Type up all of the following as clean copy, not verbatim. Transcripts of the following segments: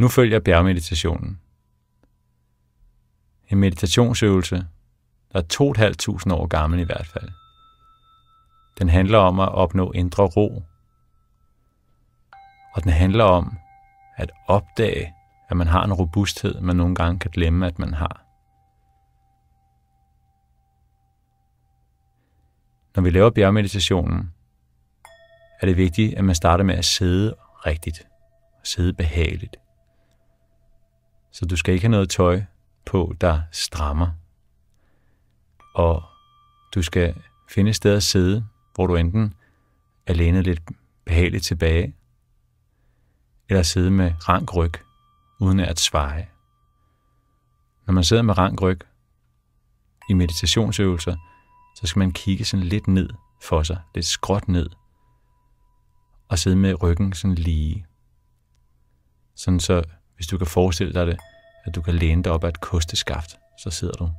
Nu følger bjergmeditationen. En meditationsøvelse, der er 2.500 år gammel i hvert fald. Den handler om at opnå indre ro. Og den handler om at opdage, at man har en robusthed, man nogle gange kan glemme, at man har. Når vi laver bjergmeditationen, er det vigtigt, at man starter med at sidde rigtigt. Sidde behageligt. Så du skal ikke have noget tøj på, der strammer. Og du skal finde et sted at sidde, hvor du enten er lænet lidt behageligt tilbage, eller sidde med rank ryg, uden at svaje. Når man sidder med rank ryg i meditationsøvelser, så skal man kigge sådan lidt ned for sig, lidt skråt ned, og sidde med ryggen sådan lige. Sådan så, hvis du kan forestille dig det, at du kan læne dig op ad et kosteskaft, så sidder du,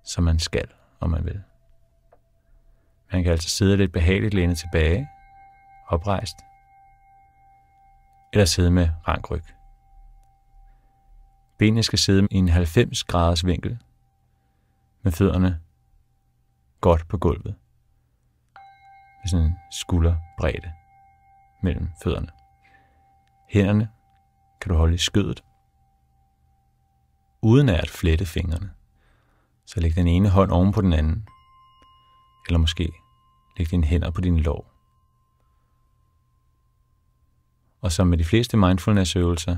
som man skal, om man vil. Man kan altså sidde lidt behageligt lænet tilbage, oprejst, eller sidde med rank ryg. Benene skal sidde i en 90 graders vinkel, med fødderne godt på gulvet, med sådan en skulderbredde mellem fødderne. Hænderne kan du holde i skødet, uden at flette fingrene. Så læg den ene hånd oven på den anden, eller måske læg dine hænder på dine lår. Og som med de fleste mindfulness-øvelser,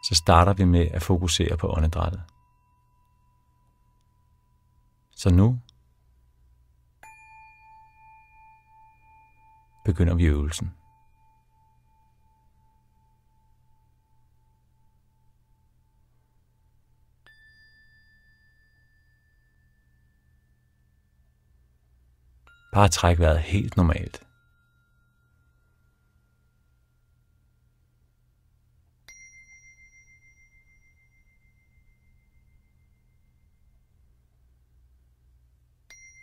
så starter vi med at fokusere på åndedrættet. Så nu begynder vi øvelsen. Bare træk vejret helt normalt.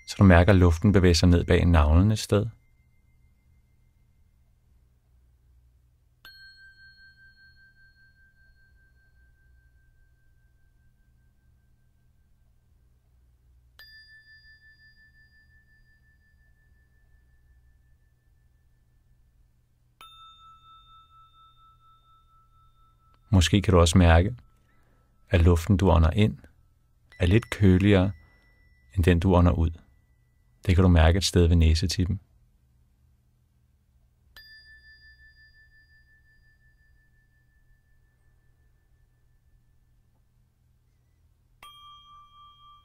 Så du mærker, at luften bevæger sig ned bag navlen et sted. Måske kan du også mærke, at luften, du ånder ind, er lidt køligere end den, du ånder ud. Det kan du mærke et sted ved næsetippen.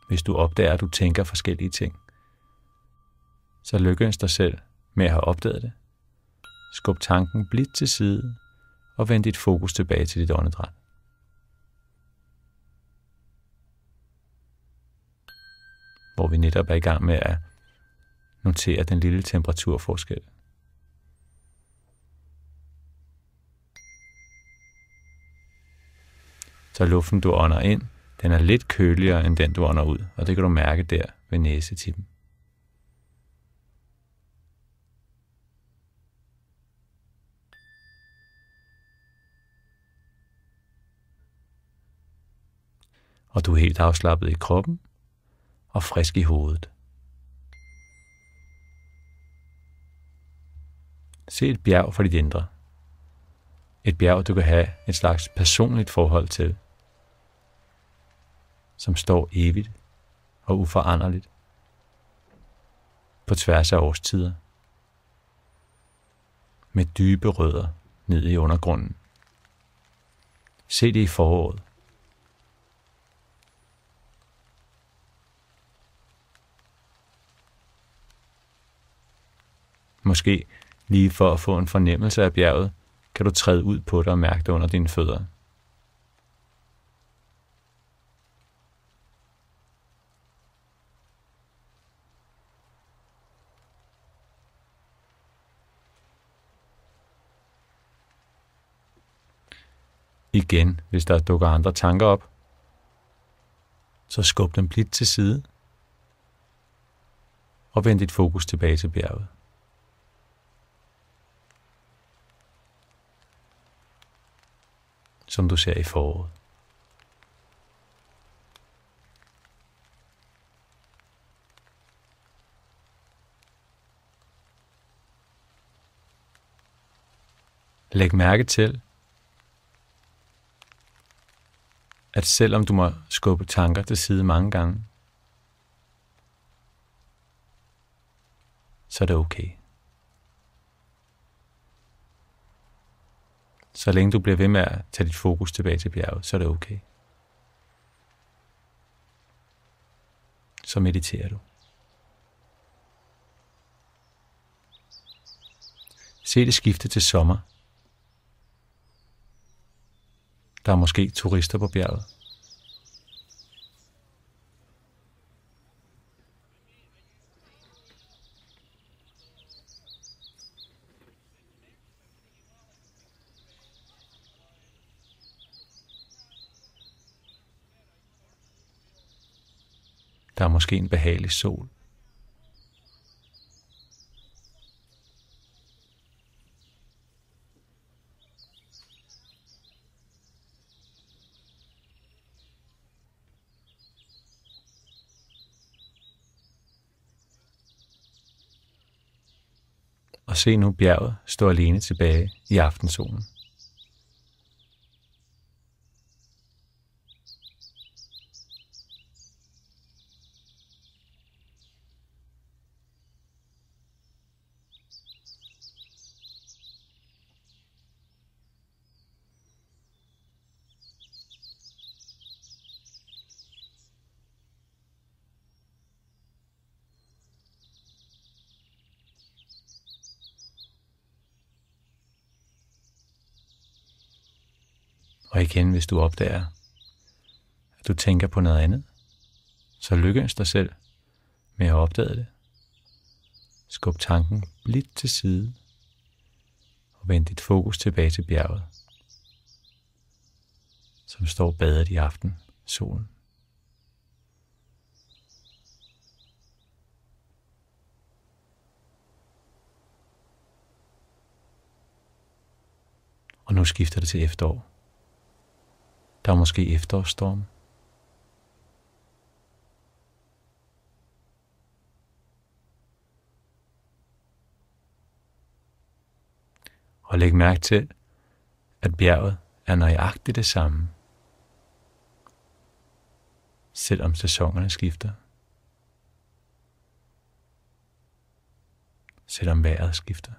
Hvis du opdager, at du tænker forskellige ting, så lykkedes dig selv med at have opdaget det. Skub tanken blidt til side og vend dit fokus tilbage til dit åndedræt. Hvor vi netop er i gang med at notere den lille temperaturforskel. Så luften, du ånder ind, den er lidt køligere end den, du ånder ud, og det kan du mærke der ved næsetippen. Og du er helt afslappet i kroppen og frisk i hovedet. Se et bjerg for dit indre. Et bjerg, du kan have et slags personligt forhold til, som står evigt og uforanderligt på tværs af årstider, med dybe rødder ned i undergrunden. Se det i foråret. Måske lige for at få en fornemmelse af bjerget, kan du træde ud på det og mærke det under dine fødder. Igen, hvis der dukker andre tanker op, så skub dem blidt til side og vend dit fokus tilbage til bjerget. som du ser i foråret. Læg mærke til, at selvom du må skubbe tanker til side mange gange, så er det okay. Så længe du bliver ved med at tage dit fokus tilbage til bjerget, så er det okay. Så mediterer du. Se det skifte til sommer. Der er måske turister på bjerget. Der er måske en behagelig sol. Og se nu bjerget stå alene tilbage i aftensolen. Og igen, hvis du opdager, at du tænker på noget andet, så lykøns dig selv med at opdage det. Skub tanken blidt til side og vend dit fokus tilbage til bjerget, som står badet i aftensolen. Og nu skifter det til efterår. Der er måske efterårsstorm. Og læg mærke til, at bjerget er nøjagtigt det samme, selvom sæsonerne skifter. Selvom vejret skifter.